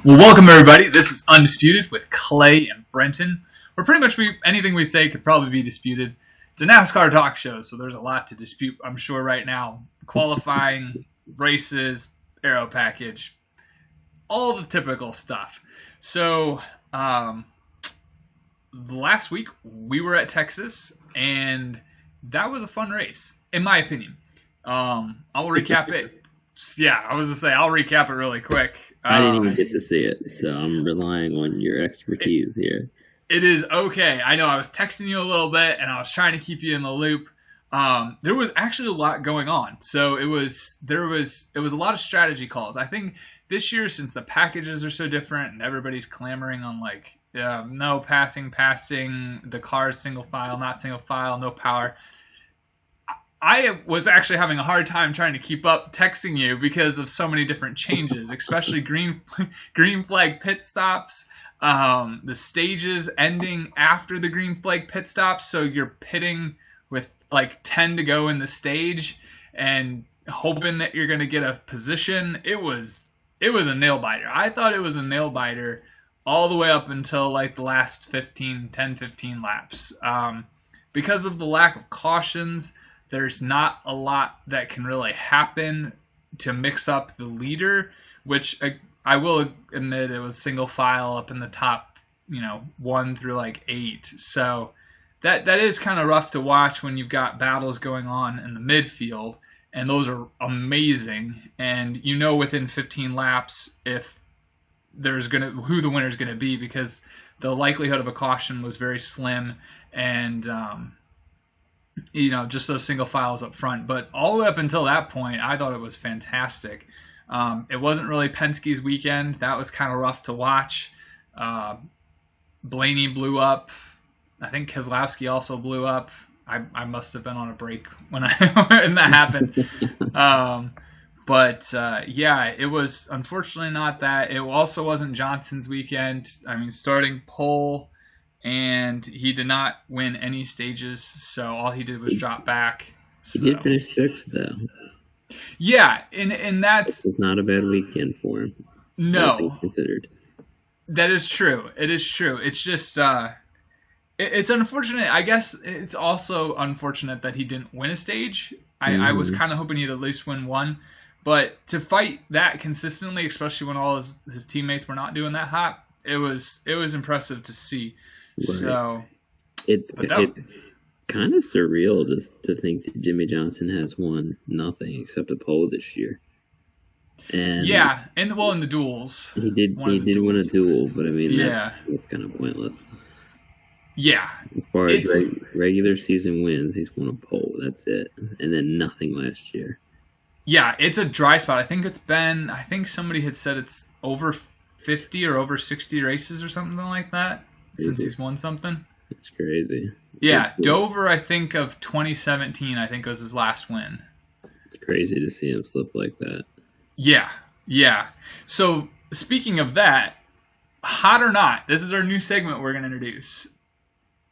Well, welcome everybody. This is Undisputed with Clay and Brenton. Where pretty much anything we say could probably be disputed. It's a NASCAR talk show, so there's a lot to dispute, I'm sure, right now. Qualifying, races, aero package, all the typical stuff. So, last week we were at Texas, and that was a fun race, in my opinion. I'll recap it. Yeah, I was going to say, I'll recap it really quick. I didn't even get to see it, so I'm relying on your expertise here. It is okay. I know I was texting you a little bit, and I was trying to keep you in the loop. There was actually a lot going on. So it was a lot of strategy calls. I think this year, since the packages are so different and everybody's clamoring on no passing, the cars single file, not single file, no power. I was actually having a hard time trying to keep up texting you because of so many different changes, especially green flag pit stops, the stages ending after the green flag pit stops. So you're pitting with 10 to go in the stage and hoping that you're going to get a position. It was a nail biter. I thought it was a nail biter all the way up until the last 10, 15 laps. Because of the lack of cautions, there's not a lot that can really happen to mix up the leader, which I will admit it was single file up in the top, 1 through 8. So that is kind of rough to watch when you've got battles going on in the midfield, and those are amazing. And within 15 laps if who the winner is gonna be, because the likelihood of a caution was very slim, and just those single files up front. But all the way up until that point, I thought it was fantastic. It wasn't really Penske's weekend. That was kind of rough to watch. Blaney blew up. I think Keselowski also blew up. I must have been on a break when that happened. But it was unfortunately not that. It also wasn't Johnson's weekend. I mean, starting pole, and he did not win any stages, so all he did was drop back. So. He did finish 6th, though. Yeah, and that's... It's not a bad weekend for him. No. Considered. That is true. It is true. It's just... it's unfortunate. I guess it's also unfortunate that he didn't win a stage. I was kind of hoping he'd at least win one. But to fight that consistently, especially when all his teammates were not doing that hot, it was impressive to see. Right. So it's kind of surreal to think that Jimmy Johnson has won nothing except a pole this year. And yeah, in the duels, he did win a duel, but I mean, that's kind of pointless. Yeah, as far as regular season wins, he's won a pole. That's it, and then nothing last year. Yeah, it's a dry spot. I think somebody had said it's over 50 or over 60 races or something like that. Since he's won something. It's crazy. Yeah, Dover, I think, of 2017, I think was his last win. It's crazy to see him slip like that. Yeah. So, speaking of that, hot or not, this is our new segment we're going to introduce.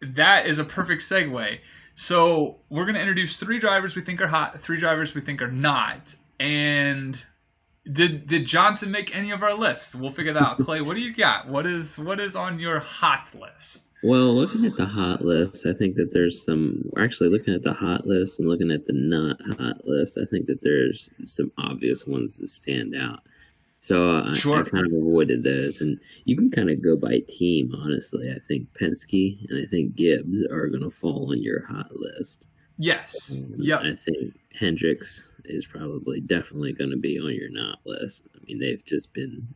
That is a perfect segue. So, we're going to introduce 3 drivers we think are hot, 3 drivers we think are not. And... Did Johnson make any of our lists? We'll figure that out. Clay, what do you got? What is on your hot list? Well, looking at the hot list, I think that there's looking at the hot list and looking at the not hot list, I think that there's some obvious ones that stand out. So I kind of avoided those. And you can kind of go by team, honestly. I think Penske and I think Gibbs are going to fall on your hot list. Yes. Yep. I think Hendricks is definitely going to be on your not list. I mean, they've just been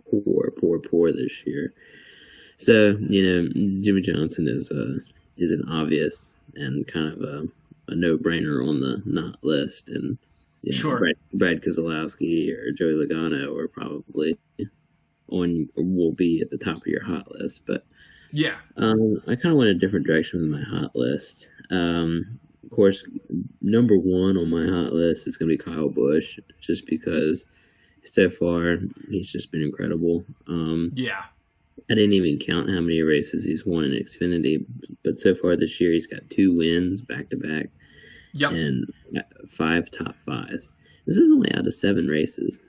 poor this year. So, Jimmy Johnson is an obvious and kind of a no-brainer on the not list. And sure. Brad Keselowski or Joey Logano are probably will be at the top of your hot list. But yeah, I kind of went a different direction with my hot list. Of course, number 1 on my hot list is going to be Kyle Busch, just because so far he's just been incredible. Yeah. I didn't even count how many races he's won in Xfinity, but so far this year he's got 2 wins back to back. Yep. and 5 top 5s. This is only out of 7 races.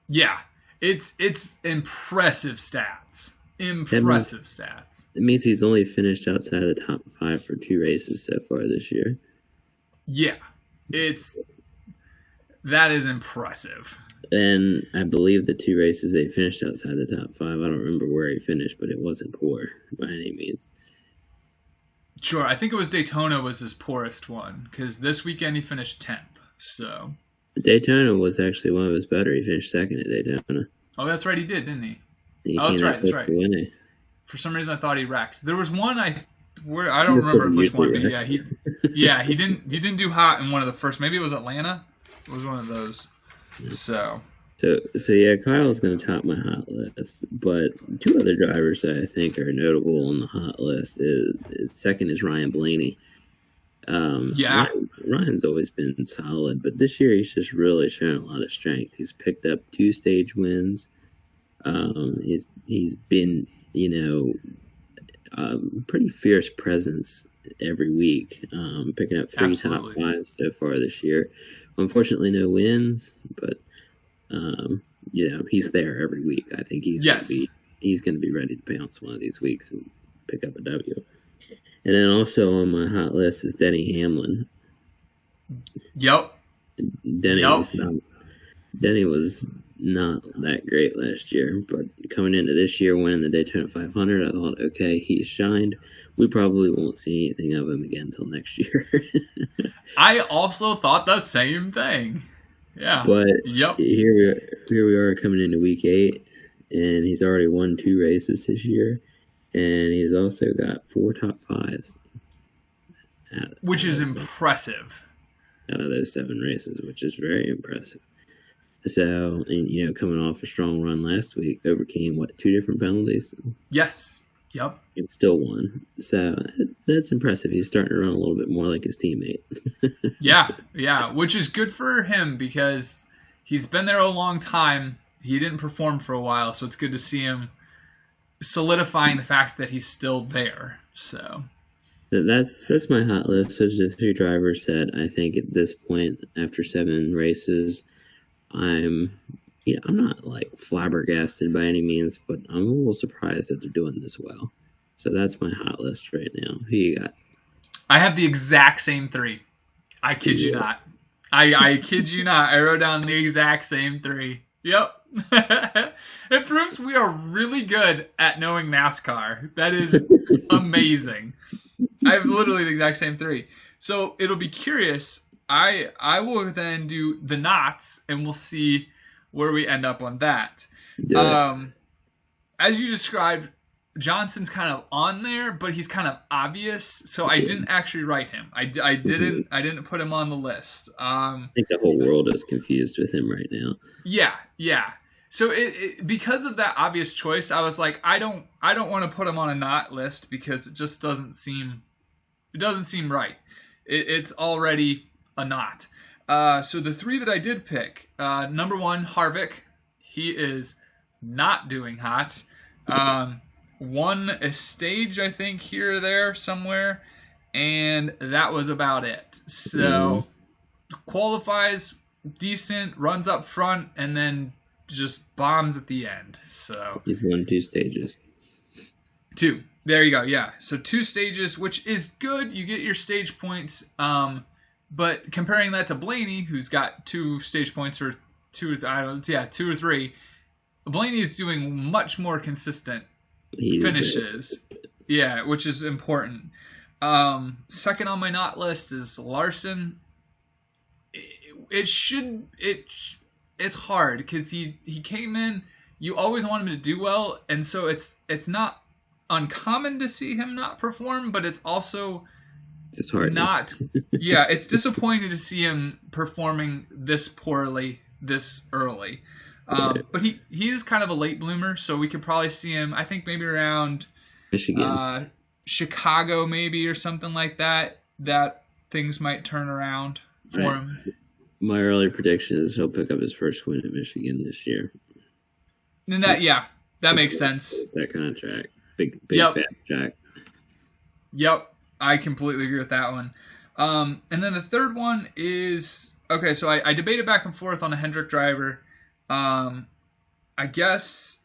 Yeah, it's impressive stats. Stats. It means he's only finished outside of the top 5 for 2 races so far this year. Yeah, that is impressive. And I believe the 2 races they finished outside the top 5. I don't remember where he finished, but it wasn't poor by any means. Sure, I think it was Daytona was his poorest one, because this weekend he finished 10th. So Daytona was actually one of his better. He finished 2nd at Daytona. Oh, that's right, he did, didn't he? That's right. For some reason, I thought he wrecked. There was one I don't remember which one, but yeah, he didn't do hot in one of the first. Maybe it was Atlanta. It was one of those. So yeah, Kyle's going to top my hot list, but 2 other drivers that I think are notable on the hot list second is Ryan Blaney. Ryan's always been solid, but this year he's just really shown a lot of strength. He's picked up 2 stage wins. He's been, pretty fierce presence every week, picking up 3 Absolutely. top 5s so far this year. Unfortunately, no wins, but he's there every week. I think he's going to be ready to pounce one of these weeks and pick up a W. And then also on my hot list is Denny Hamlin. Yep. Denny was not that great last year, but coming into this year, winning the Daytona 500, I thought, okay, he's shined. We probably won't see anything of him again until next year. I also thought the same thing. Yeah. But here we are coming into week 8, and he's already won 2 races this year, and he's also got 4 top 5s. Which is impressive. Out of those 7 races, which is very impressive. So, and, coming off a strong run last week, overcame, 2 different penalties? Yes. Yep. And still won. So, that's impressive. He's starting to run a little bit more like his teammate. Yeah, which is good for him because he's been there a long time. He didn't perform for a while, so it's good to see him solidifying the fact that he's still there. So that's my hot list. Those are the 3 drivers that I think at this point, after 7 races, I'm not flabbergasted by any means, but I'm a little surprised that they're doing this well. So that's my hot list right now. Who you got? I have the exact same 3. I kid you not. I kid you not. I wrote down the exact same 3. Yep. It proves we are really good at knowing NASCAR. That is amazing. I have literally the exact same 3. So it'll be curious. I will then do the knots, and we'll see where we end up on that. As you described, Johnson's kind of on there, but he's kind of obvious. So I didn't actually write him. I didn't put him on the list. I think the whole world is confused with him right now. Yeah. So because of that obvious choice, I was like, I don't want to put him on a not list because it just doesn't seem right. It's already a not. So the 3 that I did pick, number 1, Harvick. He is not doing hot. Won a stage, I think, here or there somewhere, and that was about it. So qualifies decent, runs up front, and then just bombs at the end. So he's won 2 stages. 2. There you go. Yeah. So 2 stages, which is good. You get your stage points. But comparing that to Blaney, who's got 2 stage points or 2 or 3, Blaney is doing much more consistent finishes. Yeah, which is important. Second on my not list is Larson. It's hard because he came in. You always want him to do well, and so it's not uncommon to see him not perform, but it's also it's hard. Not. Yeah, it's disappointing to see him performing this poorly this early. But he is kind of a late bloomer, so we could probably see him, I think, maybe around Michigan, Chicago, maybe, or something like that. That things might turn around for him. My early prediction is he'll pick up his first win at Michigan this year. And that makes sense. That kind of track, big fast track. Yep, I completely agree with that one. And then the third one is okay. So I debated back and forth on a Hendrick driver. I guess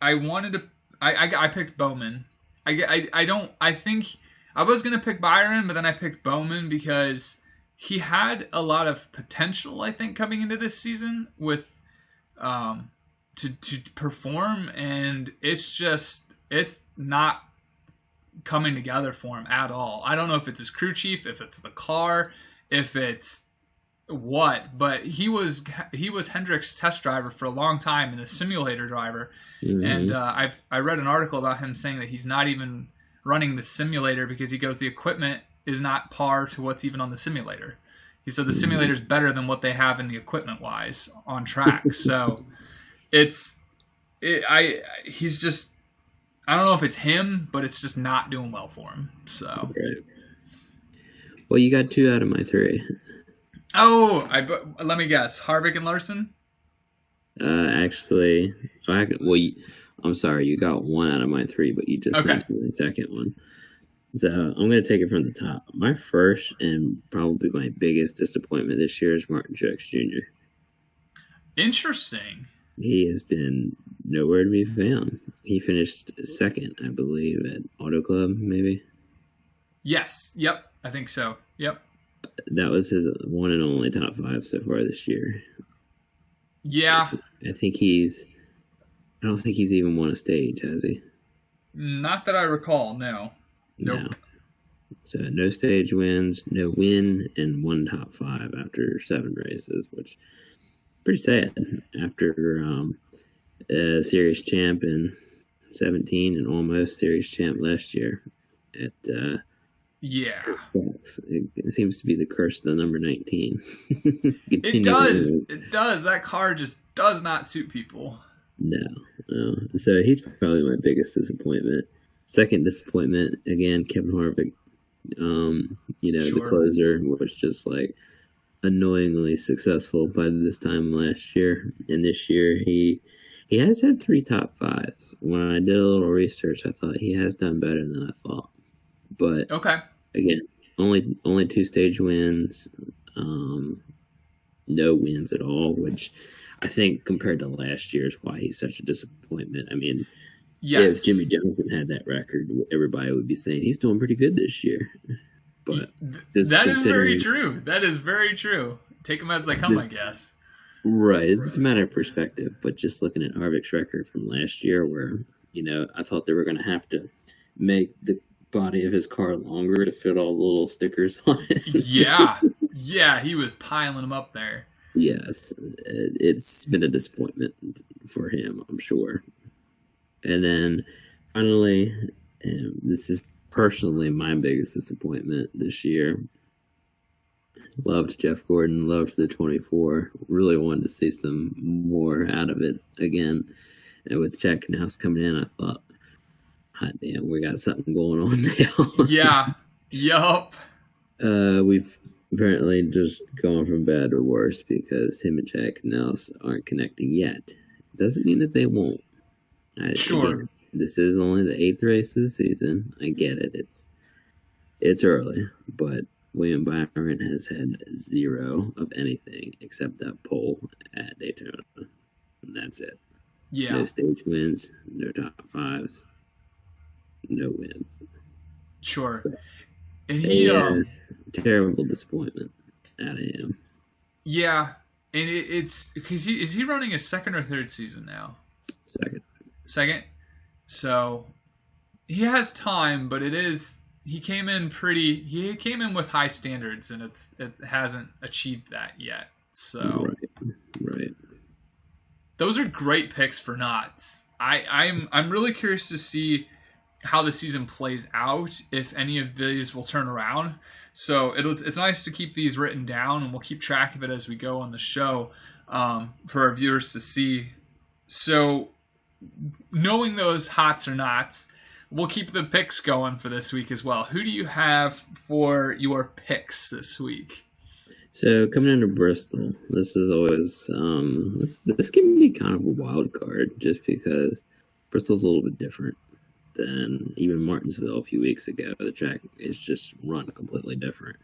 I wanted to. I picked Bowman. I think I was gonna pick Byron, but then I picked Bowman because he had a lot of potential. I think coming into this season with to perform, and it's not coming together for him at all. I don't know if it's his crew chief, if it's the car, if it's what, but he was Hendrick's test driver for a long time and a simulator driver. Mm-hmm. And I read an article about him saying that he's not even running the simulator because he goes, the equipment is not par to what's even on the simulator. He said the simulator is better than what they have in the equipment wise on track. So he's just, I don't know if it's him, but it's just not doing well for him. So. Right. Well, you got 2 out of my 3. Oh, let me guess. Harvick and Larson? Actually, I'm sorry, you got 1 out of my 3, but you just mentioned the second one. So I'm going to take it from the top. My first and probably my biggest disappointment this year is Martin Truex Jr. Interesting. He has been nowhere to be found. He finished second, I believe, at Auto Club, maybe? Yes. Yep. I think so. Yep. That was his one and only top 5 so far this year. Yeah. I don't think he's even won a stage, has he? Not that I recall, no. Nope. No. So no stage wins, no win, and 1 top 5 after 7 races, which pretty sad after series champ in 17 and almost series champ last year at yeah. It seems to be the curse of the number 19. It does. It does. That car just does not suit people. No. So he's probably my biggest disappointment. Second disappointment, again, Kevin Harvick. Sure. The closer was just like annoyingly successful by this time last year. And this year he has had 3 top 5s. When I did a little research, I thought he has done better than I thought. But again, only 2 stage wins, no wins at all, which I think compared to last year is why he's such a disappointment. I mean, yes. If Jimmy Johnson had that record, everybody would be saying he's doing pretty good this year. But that is very true. That is very true. Take them as they come, I guess. Right. It's a matter of perspective. But just looking at Harvick's record from last year where, I thought they were going to have to make the body of his car longer to fit all the little stickers on it. Yeah, he was piling them up there. Yes. It's been a disappointment for him, I'm sure. And then finally, this is personally my biggest disappointment this year. Loved Jeff Gordon, loved the 24. Really wanted to see some more out of it again. And with Chad Knaus coming in, I thought, hot damn, we got something going on now. Yeah. Yup. We've apparently just gone from bad to worse because him and Chad Knaus aren't connecting yet. Doesn't mean that they won't. Sure. Again, this is only the 8th race of the season. I get it. It's early, but William Byron has had 0 of anything except that pole at Daytona. And that's it. Yeah. No stage wins, no top 5s, no wins. Sure. So, and he terrible disappointment out of him. Yeah, and it's because is he running his 2nd or 3rd season now? Second. So he has time, but he came in with high standards, and it hasn't achieved that yet. So right. Those are great picks for Knots. I'm really curious to see how the season plays out, if any of these will turn around. So it's nice to keep these written down, and we'll keep track of it as we go on the show for our viewers to see. So knowing those hots or nots, we'll keep the picks going for this week as well. Who do you have for your picks this week? So coming into Bristol, this is always this can be kind of a wild card just because Bristol's a little bit different than even Martinsville a few weeks ago. The track is just run completely different.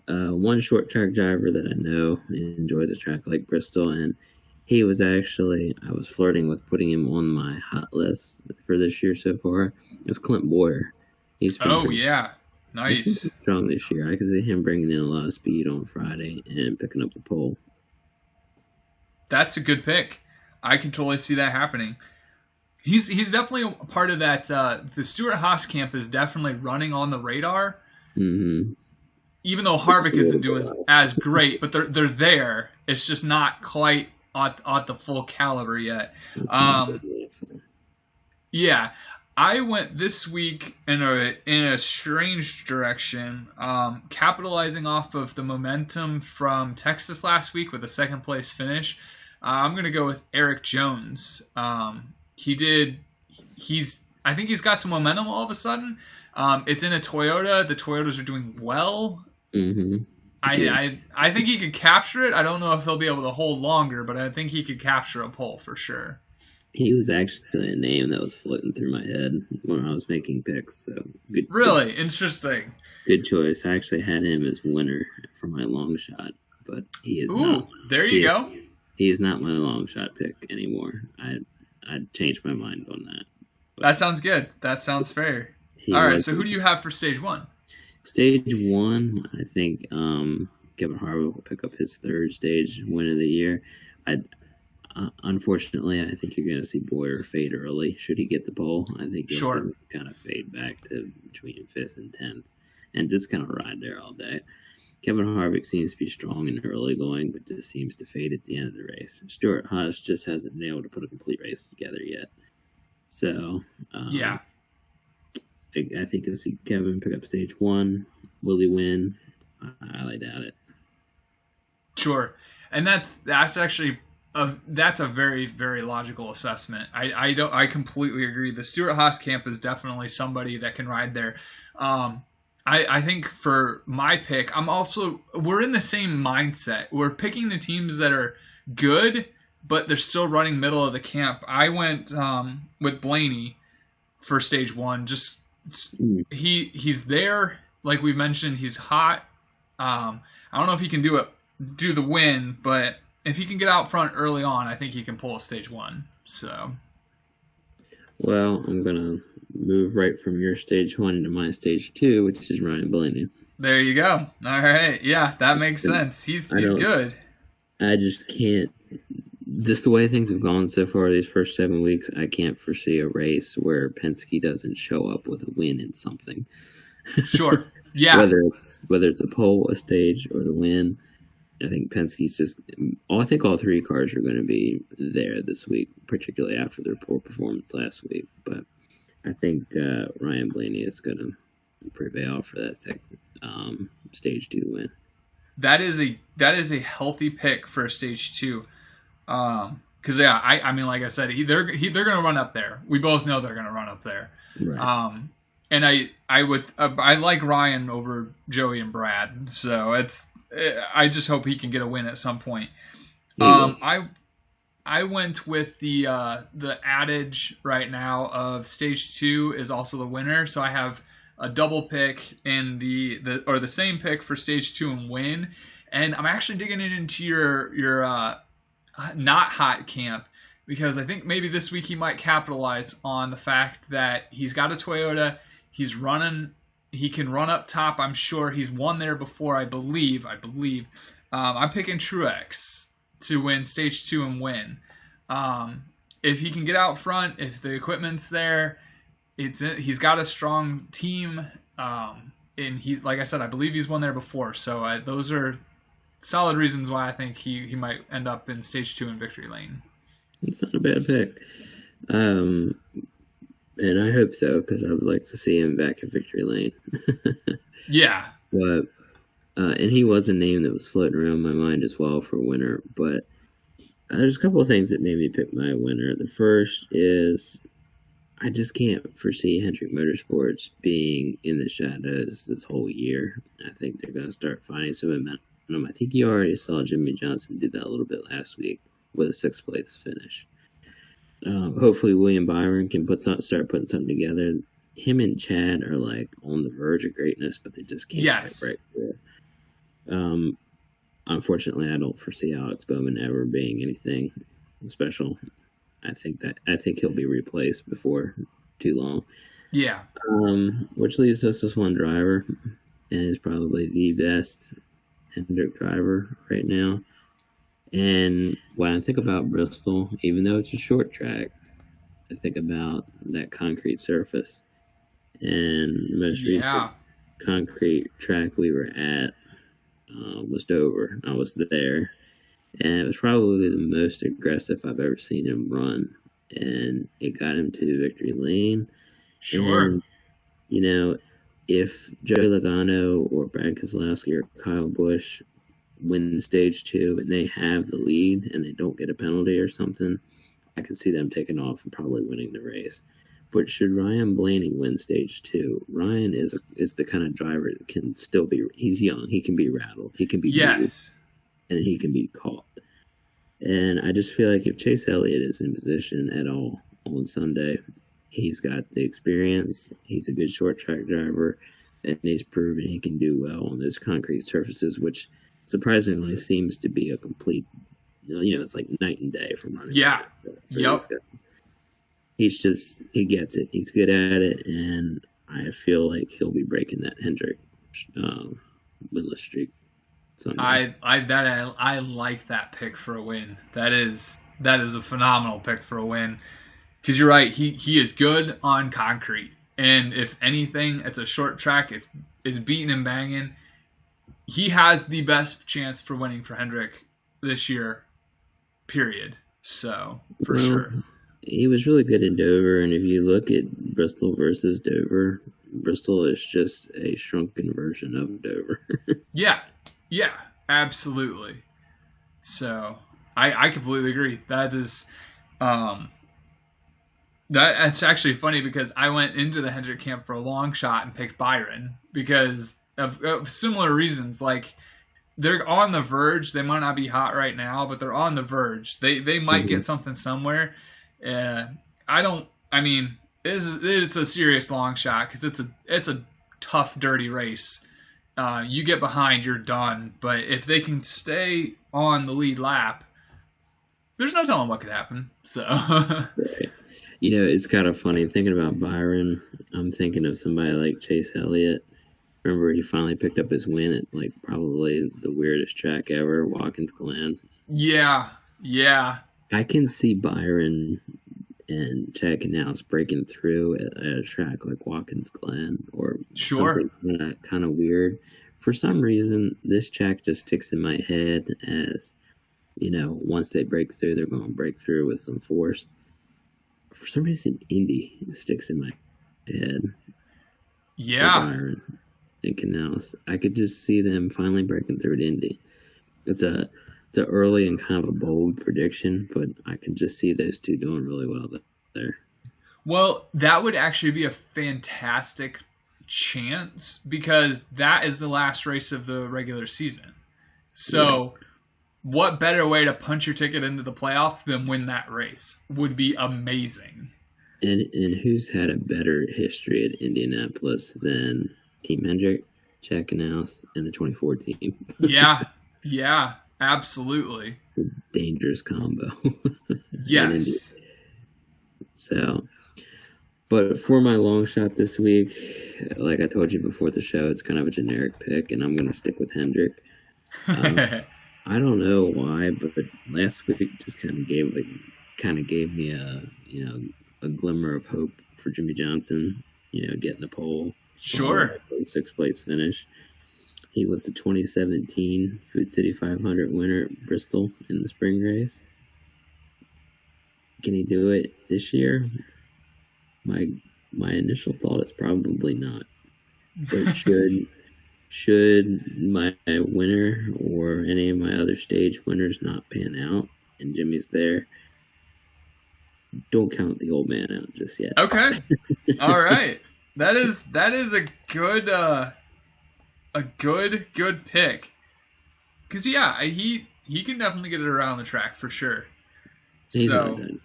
one short track driver that I know enjoys a track like Bristol, and he was actually, I was flirting with putting him on my hot list for this year so far. It's Clint Boyer. He's been Nice. Strong this year. I can see him bringing in a lot of speed on Friday and picking up the pole. That's a good pick. I can totally see that happening. He's definitely a part of that. The Stewart-Haas camp is definitely running on the radar. Mm-hmm. Even though Harvick isn't doing as great, but they're there. It's just not quite at the full caliber yet. Yeah, I went this week in a strange direction, capitalizing off of the momentum from Texas last week with a second place finish. I'm going to go with Eric Jones. I think he's got some momentum all of a sudden. It's in a Toyota. The Toyotas are doing well. Mm-hmm. I think he could capture it. I don't know if he'll be able to hold longer, but I think he could capture a pole for sure. He was actually a name that was floating through my head when I was making picks. So really interesting. Good choice. I actually had him as winner for my long shot, but he is not. There you go. He is not my long shot pick anymore. I changed my mind on that. That sounds good. That sounds fair. All right. So who do you have for stage one? Stage one, I think Kevin Harvick will pick up his third stage win of the year. Unfortunately, I think you're going to see Boyer fade early. Should he get the pole, I think you'll see him kind of fade back to between 5th and 10th and just kind of ride there all day. Kevin Harvick seems to be strong in early going, but just seems to fade at the end of the race. Stewart-Haas just hasn't been able to put a complete race together yet. So, yeah. I think you'll see Kevin pick up stage one. Will he win? I highly doubt it. Sure. And that's actually that's a very, very logical assessment. I completely agree. The Stewart-Haas camp is definitely somebody that can ride there. I think for my pick, we're in the same mindset. We're picking the teams that are good, but they're still running middle of the camp. I went with Blaney for stage one. Just he's there, like we mentioned. He's hot. I don't know if he can do the win, but if he can get out front early on, I think he can pull a stage one. So, well, I'm gonna move right from your stage one to my stage two, which is Ryan Blaney. There you go. All right, yeah, that makes sense. He's good. I just can't. Just the way things have gone so far these first 7 weeks, I can't foresee a race where Penske doesn't show up with a win in something. Sure. Yeah. whether it's a pole, a stage, or the win, I think Penske's just. I think all three cars are going to be there this week, particularly after their poor performance last week. But I think Ryan Blaney is going to prevail for that stage two win. That is a healthy pick for stage two. Because I mean, like I said, they're going to run up there. We both know they're going to run up there. Right. And I like Ryan over Joey and Brad. So I just hope he can get a win at some point. I went with the adage right now of stage two is also the winner. So I have a double pick in the same pick for stage two and win. And I'm actually digging it into your not hot camp, because I think maybe this week he might capitalize on the fact that he's got a Toyota. He can run up top. I'm sure he's won there before. I believe. I'm picking Truex to win stage two and win. If he can get out front, if the equipment's there, he's got a strong team. And he's, like I said, I believe he's won there before. So those are solid reasons why I think he might end up in stage two in victory lane. It's not a bad pick. And I hope so, because I would like to see him back in victory lane. Yeah. But and he was a name that was floating around my mind as well for winner. But there's a couple of things that made me pick my winner. The first is I just can't foresee Hendrick Motorsports being in the shadows this whole year. I think they're going to start finding some momentum. I think you already saw Jimmy Johnson do that a little bit last week with a 6th place finish. Hopefully William Byron can start putting something together. Him and Chad are like on the verge of greatness, but they just can't quite break through. Unfortunately, I don't foresee Alex Bowman ever being anything special. I think he'll be replaced before too long. Yeah. Which leaves us with one driver, and is probably the best Hendrick driver right now. And when I think about Bristol, even though it's a short track, I think about that concrete surface. And the most recent concrete track we were at was Dover. I was there, and it was probably the most aggressive I've ever seen him run. And it got him to victory lane. Sure. And, you know, if Joey Logano or Brad Keselowski or Kyle Busch win stage 2 and they have the lead and they don't get a penalty or something, I can see them taking off and probably winning the race. But should Ryan Blaney win stage 2, Ryan is the kind of driver that can still be. He's young. He can be rattled. He can be moved, and he can be caught. And I just feel like if Chase Elliott is in position at all on Sunday, he's got the experience. He's a good short track driver, and he's proven he can do well on those concrete surfaces, which surprisingly seems to be a complete. It's like night and day from running. Yeah. Yep. He gets it. He's good at it, and I feel like he'll be breaking that Hendrick winless streak Sunday. I like that pick for a win. That is a phenomenal pick for a win. Because you're right, he is good on concrete, and if anything, it's a short track. It's beating and banging. He has the best chance for winning for Hendrick this year. Period. So for sure. He was really good in Dover, and if you look at Bristol versus Dover, Bristol is just a shrunken version of Dover. Yeah, absolutely. So I completely agree. That is, that's actually funny because I went into the Hendrick camp for a long shot and picked Byron because of similar reasons. Like, they're on the verge. They might not be hot right now, but they're on the verge. They might get something somewhere. It's a serious long shot because it's a tough, dirty race. You get behind, you're done. But if they can stay on the lead lap, there's no telling what could happen. So, right. It's kind of funny thinking about Byron. I'm thinking of somebody like Chase Elliott. Remember, he finally picked up his win at like probably the weirdest track ever, Watkins Glen. Yeah. I can see Byron and Chad Canals breaking through at a track like Watkins Glen or something kind of weird. For some reason, this track just sticks in my head as, once they break through, they're going to break through with some force. For some reason, Indy sticks in my head. Yeah. Byron and Canals. I could just see them finally breaking through at Indy. It's an early and kind of a bold prediction, but I can just see those two doing really well there. Well, that would actually be a fantastic chance because that is the last race of the regular season. So what better way to punch your ticket into the playoffs than win that race? Would be amazing. And who's had a better history at Indianapolis than Team Hendrick, Chad Canals, and the 24 team? Yeah. Absolutely. The dangerous combo. Yes. So, but for my long shot this week, like I told you before the show, it's kind of a generic pick, and I'm going to stick with Hendrick. I don't know why, but last week just kind of gave me a glimmer of hope for Jimmy Johnson. Getting the pole. Sure. 6th place finish. He was the 2017 Food City 500 winner at Bristol in the spring race. Can he do it this year? My initial thought is probably not. But should my winner or any of my other stage winners not pan out and Jimmy's there, don't count the old man out just yet. Okay. All right. That is a good pick. Because he can definitely get it around the track for sure. He's not done.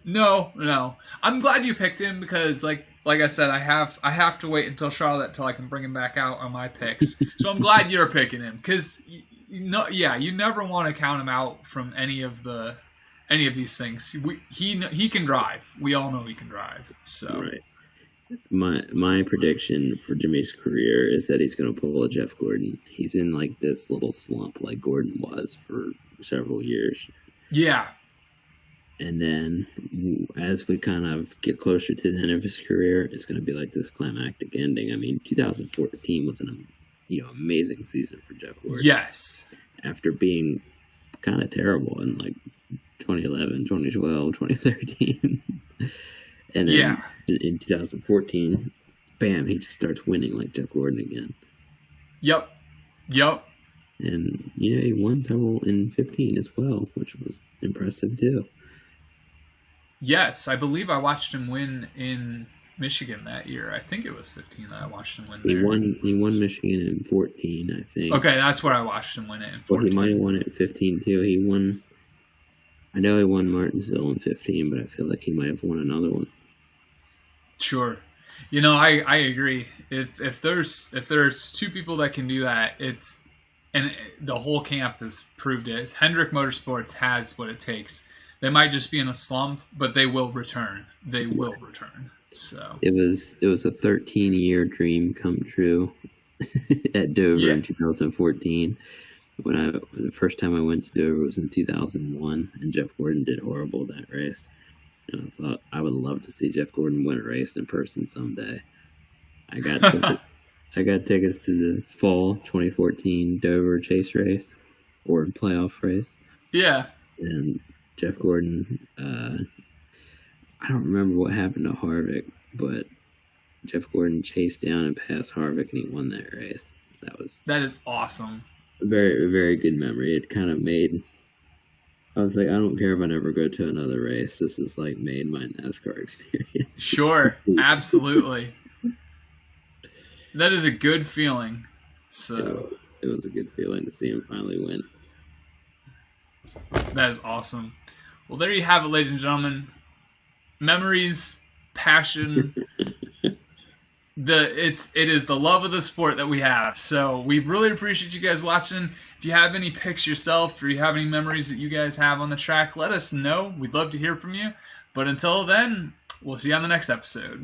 No. I'm glad you picked him because like I said, I have to wait until Charlotte till I can bring him back out on my picks. So I'm glad you're picking him because you never want to count him out from any of these things. He can drive. We all know he can drive. So right. My prediction for Jimmy's career is that he's going to pull a Jeff Gordon. He's in like this little slump like Gordon was for several years. Yeah. And then as we kind of get closer to the end of his career, it's going to be like this climactic ending. I mean, 2014 was an amazing season for Jeff Gordon. Yes. After being kind of terrible in like 2011, 2012, 2013. And then in 2014, bam, he just starts winning like Jeff Gordon again. Yep. And, he won several in 15 as well, which was impressive too. Yes, I believe I watched him win in Michigan that year. I think it was 15 that I watched him win there. He won Michigan in 14, I think. Okay, that's where I watched him win it in 14. Well, he might have won it in 15 too. I know he won Martinsville in 15, but I feel like he might have won another one. Sure. I agree. If there's two people that can do that, and the whole camp has proved it. Hendrick Motorsports has what it takes. They might just be in a slump, but they will return. They will return. So it was a 13-year dream come true at Dover in 2014. The first time I went to Dover was in 2001, and Jeff Gordon did horrible that race. And I thought I would love to see Jeff Gordon win a race in person someday. I got tickets to the fall 2014 Dover chase race or playoff race. Yeah. And Jeff Gordon, I don't remember what happened to Harvick, but Jeff Gordon chased down and passed Harvick, and he won that race. That is awesome. A very, very good memory. It kind of made. I was like, I don't care if I never go to another race. This is like made my NASCAR experience. Sure, absolutely. That is a good feeling. So it was a good feeling to see him finally win. That is awesome. Well, there you have it, ladies and gentlemen. Memories, passion. It is the love of the sport that we have. So we really appreciate you guys watching. If you have any picks yourself or you have any memories that you guys have on the track, let us know. We'd love to hear from you. But until then, we'll see you on the next episode.